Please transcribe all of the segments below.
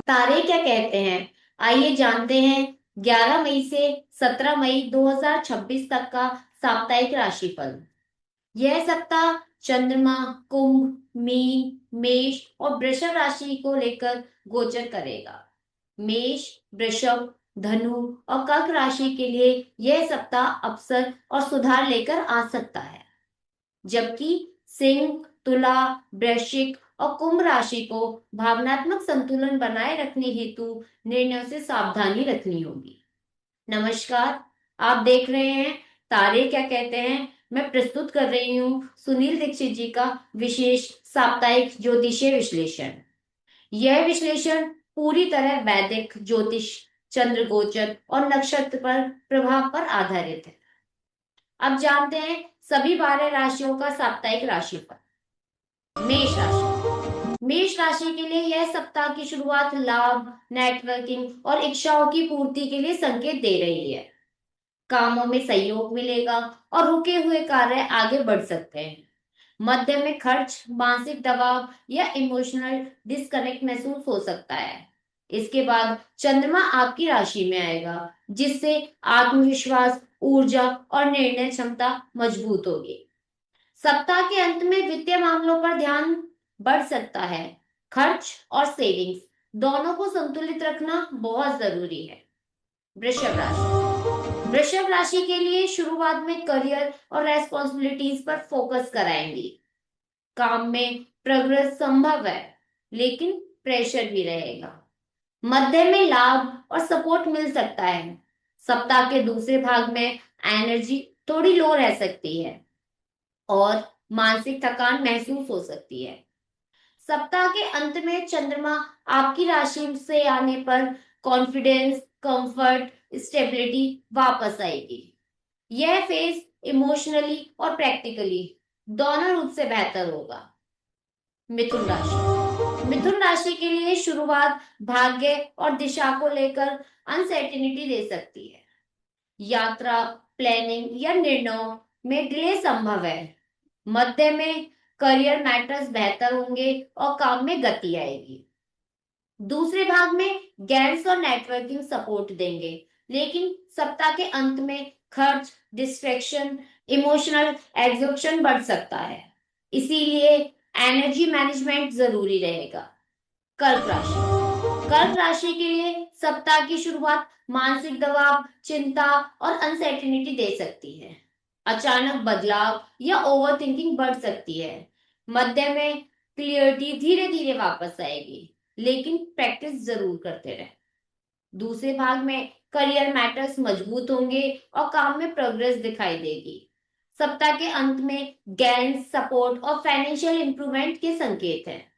तारे क्या कहते हैं? आइए जानते हैं 11 मई से 17 मई 2026 तक का साप्ताहिक राशिफल। यह सप्ताह चंद्रमा कुंभ, मीन, मेष और वृषभ राशि को लेकर गोचर करेगा। मेष, वृषभ, धनु और कर्क राशि के लिए यह सप्ताह अवसर और सुधार लेकर आ सकता है। जबकि सिंह, तुला, वृश्चिक और कुंभ राशि को भावनात्मक संतुलन बनाए रखने हेतु निर्णयों से सावधानी रखनी होगी। नमस्कार, आप देख रहे हैं तारे क्या कहते हैं। मैं प्रस्तुत कर रही हूँ सुनील दीक्षित जी का विशेष साप्ताहिक ज्योतिषीय विश्लेषण। यह विश्लेषण पूरी तरह वैदिक ज्योतिष, चंद्र गोचर और नक्षत्र पर प्रभाव पर आधारित है। अब जानते हैं सभी 12 राशियों का साप्ताहिक राशिफल। मेष राशि। मेष राशि के लिए यह सप्ताह की शुरुआत लाभ, नेटवर्किंग और इच्छाओं की पूर्ति के लिए संकेत दे रही है। कामों में सहयोग मिलेगा और रुके हुए कार्य आगे बढ़ सकते हैं। मध्य में खर्च, मानसिक दबाव या इमोशनल डिस्कनेक्ट महसूस हो सकता है। इसके बाद चंद्रमा आपकी राशि में आएगा, जिससे आत्मविश्वास, ऊर्जा और निर्णय क्षमता मजबूत होगी। सप्ताह के अंत में वित्तीय मामलों पर ध्यान बढ़ सकता है। खर्च और सेविंग्स दोनों को संतुलित रखना बहुत जरूरी है। वृषभ राशि। वृषभ राशि के लिए शुरुआत में करियर और रेस्पॉन्सिबिलिटीज पर फोकस कराएंगी। काम में प्रोग्रेस संभव है, लेकिन प्रेशर भी रहेगा। मध्य में लाभ और सपोर्ट मिल सकता है। सप्ताह के दूसरे भाग में एनर्जी थोड़ी लो रह सकती है और मानसिक थकान महसूस हो सकती है। सप्ताह के अंत में चंद्रमा आपकी राशि से आने पर कॉन्फिडेंस, कंफर्ट, स्टेबिलिटी वापस आएगी। यह फेज इमोशनली और प्रैक्टिकली दोनों रूप से बेहतर होगा। मिथुन राशि। मिथुन राशि के लिए शुरुआत भाग्य और दिशा को लेकर अनसर्टेनिटी दे सकती है। यात्रा, प्लानिंग या निर्णयों में डिले संभव है। मध्य में करियर मैटर्स बेहतर होंगे और काम में गति आएगी। दूसरे भाग में गैस और नेटवर्किंग सपोर्ट देंगे, लेकिन सप्ताह के अंत में खर्च, डिस्ट्रैक्शन, इमोशनल एग्जॉर्शन बढ़ सकता है। इसीलिए एनर्जी मैनेजमेंट जरूरी रहेगा। कर्क राशि। कर्क राशि के लिए सप्ताह की शुरुआत मानसिक दबाव, चिंता और अनसर्टेनिटी दे सकती है। अचानक बदलाव या ओवर थिंकिंग बढ़ सकती है। मध्य में क्लियरिटी धीरे धीरे वापस आएगी, लेकिन प्रैक्टिस जरूर करते रहे। दूसरे भाग में करियर मैटर्स मजबूत होंगे और काम में प्रोग्रेस दिखाई देगी। सप्ताह के अंत में गेन, सपोर्ट और फाइनेंशियल इंप्रूवमेंट के संकेत हैं।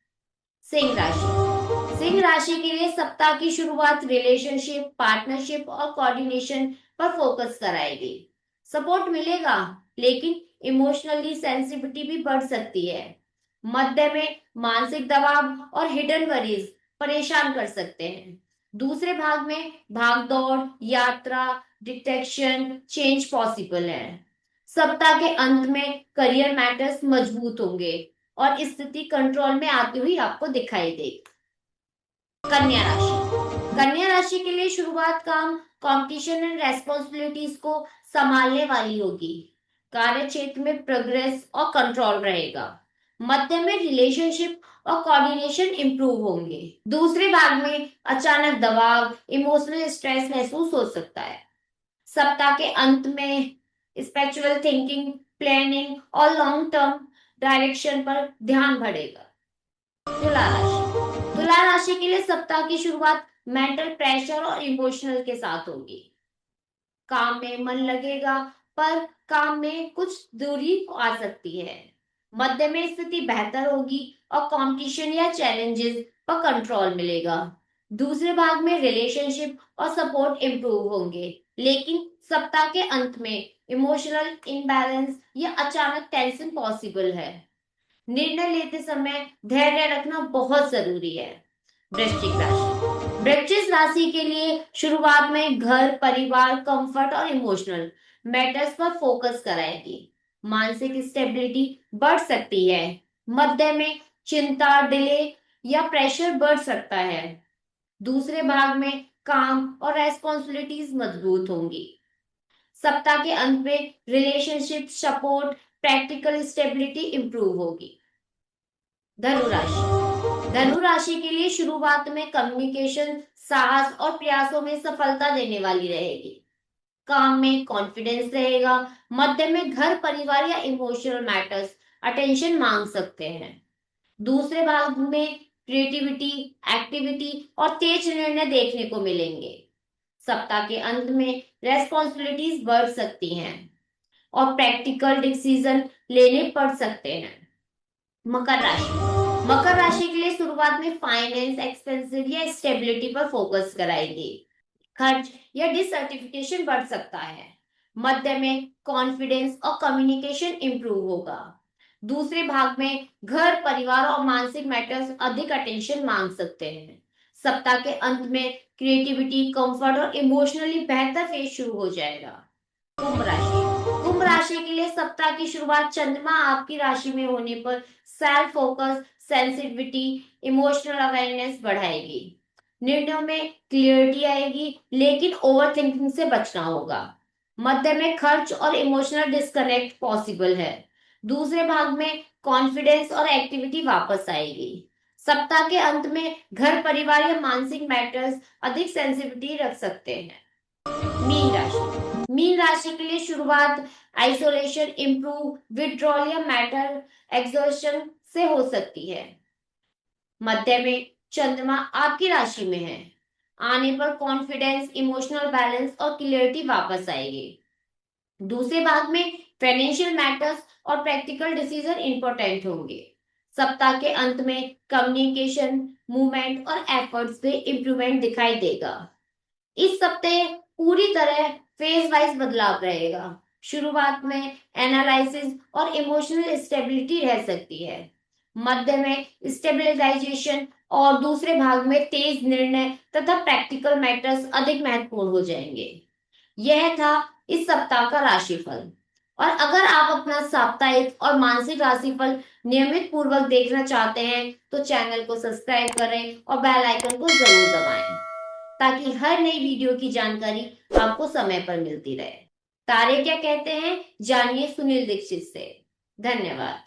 सिंह राशि। सिंह राशि के लिए सप्ताह की शुरुआत रिलेशनशिप, पार्टनरशिप और कोऑर्डिनेशन पर फोकस कराएगी। सपोर्ट मिलेगा, लेकिन इमोशनली सेंसिटिविटी भी बढ़ सकती है। मध्य में मानसिक दबाव और हिडन वरीज परेशान कर सकते हैं। दूसरे भाग में भागदौड़, यात्रा, डिटेक्शन, चेंज पॉसिबल है। सप्ताह के अंत में करियर मैटर्स मजबूत होंगे और स्थिति कंट्रोल में आती हुई आपको दिखाई देगी। कन्या राशि। कन्या राशि के लिए शुरुआत काम, कंपटीशन एंड रेस्पॉन्सिबिलिटीज को संभालने वाली होगी। कार्य क्षेत्र में प्रोग्रेस और कंट्रोल रहेगा। मध्य में रिलेशनशिप और कोऑर्डिनेशन इंप्रूव होंगे। दूसरे भाग में अचानक दबाव, इमोशनल स्ट्रेस महसूस हो सकता है। सप्ताह के अंत में स्पिरिचुअल थिंकिंग, प्लानिंग और लॉन्ग टर्म डायरेक्शन पर ध्यान बढ़ेगा। तुला राशि। तुला राशि के लिए सप्ताह की शुरुआत मेंटल प्रेशर और इमोशनल के साथ होगी। काम में मन लगेगा, पर काम में कुछ दूरी आ सकती है। मध्य में स्थिति बेहतर होगी और कंपटीशन या चैलेंजेस पर कंट्रोल मिलेगा। दूसरे भाग में रिलेशनशिप और सपोर्ट इंप्रूव होंगे, लेकिन सप्ताह के अंत में इमोशनल इम्बैलेंस या अचानक टेंशन पॉसिबल है। निर्णय लेते समय धैर्य रखना बहुत जरूरी है। वृश्चिक राशि। वृश्चिक राशि के लिए शुरुआत में घर, परिवार, कंफर्ट और इमोशनल मैटर्स पर फोकस कराएगी। मानसिक स्टेबिलिटी बढ़ सकती है। मध्य में चिंता, डिले या प्रेशर बढ़ सकता है। दूसरे भाग में काम और रेस्पॉन्सिबिलिटीज मजबूत होंगी। सप्ताह के अंत में relationship support, practical stability improve होगी। धनु राशि। धनु राशि के लिए शुरुआत में कम्युनिकेशन, साहस और प्रयासों में सफलता देने वाली रहेगी। काम में कॉन्फिडेंस रहेगा। मध्य में घर परिवार या इमोशनल मैटर्स अटेंशन मांग सकते हैं। दूसरे भाग में क्रिएटिविटी, एक्टिविटी और तेज निर्णय देखने को मिलेंगे। सप्ताह के अंत में रेस्पॉन्सिबिलिटीज बढ़ सकती हैं और प्रैक्टिकल डिसीजन लेने पड़ सकते हैं। मकर राशि। मकर राशि के लिए शुरुआत में फाइनेंस, एक्सपेंसिव या स्टेबिलिटी पर फोकस कराएगी। खर्च या डिसर्टिफिकेशन बढ़ सकता है। मध्य में कॉन्फिडेंस और कम्युनिकेशन इंप्रूव होगा। दूसरे भाग में घर परिवार और मानसिक मैटर्स अधिक अटेंशन मांग सकते हैं। सप्ताह के अंत में क्रिएटिविटी, कंफर्ट और इमोशनली बेहतर फेज शुरू हो जाएगा। कुंभ राशि। कुंभ राशि के लिए सप्ताह की शुरुआत चंद्रमा आपकी राशि में होने पर self focus, sensitivity, emotional awareness बढ़ाएगी। निर्णयों में क्लियरिटी आएगी, लेकिन ओवर थिंकिंग से बचना होगा। मध्य में खर्च और इमोशनल डिस्कनेक्ट पॉसिबल है। दूसरे भाग में कॉन्फिडेंस और एक्टिविटी वापस आएगी। सप्ताह के अंत में घर परिवार या मानसिक मैटर्स अधिक सेंसिटिविटी रख सकते हैं। मीन राशि। मीन राशि के लिए शुरुआत आइसोलेशन, इंप्रूव, विड्रॉल या मैटर एग्जॉर्शन से हो सकती है। मध्य में चंद्रमा आपकी राशि में है। आने पर कॉन्फिडेंस, इमोशनल बैलेंस और क्लियरिटी वापस आएगी। दूसरे भाग में फाइनेंशियल मैटर्स और प्रैक्टिकल डिसीजन इंपॉर्टेंट होंगे। सप्ताह के अंत में कम्युनिकेशन, मूवमेंट और एफर्ट्स में इंप्रूवमेंट दिखाई देगा। इस सप्ताह पूरी तरह फेज वाइज बदलाव रहेगा। शुरुआत में एनालिसिस और इमोशनल स्टेबिलिटी रह सकती है। मध्य में स्टेबलाइजेशन और दूसरे भाग में तेज निर्णय तथा प्रैक्टिकल मैटर्स अधिक महत्वपूर्ण हो जाएंगे। यह था इस सप्ताह का राशिफल। और अगर आप अपना साप्ताहिक और मानसिक राशिफल नियमित पूर्वक देखना चाहते हैं तो चैनल को सब्सक्राइब करें और बेल आइकन को जरूर दबाएं, ताकि हर नई वीडियो की जानकारी आपको समय पर मिलती रहे। तारे क्या कहते हैं, जानिए सुनील दीक्षित से। धन्यवाद।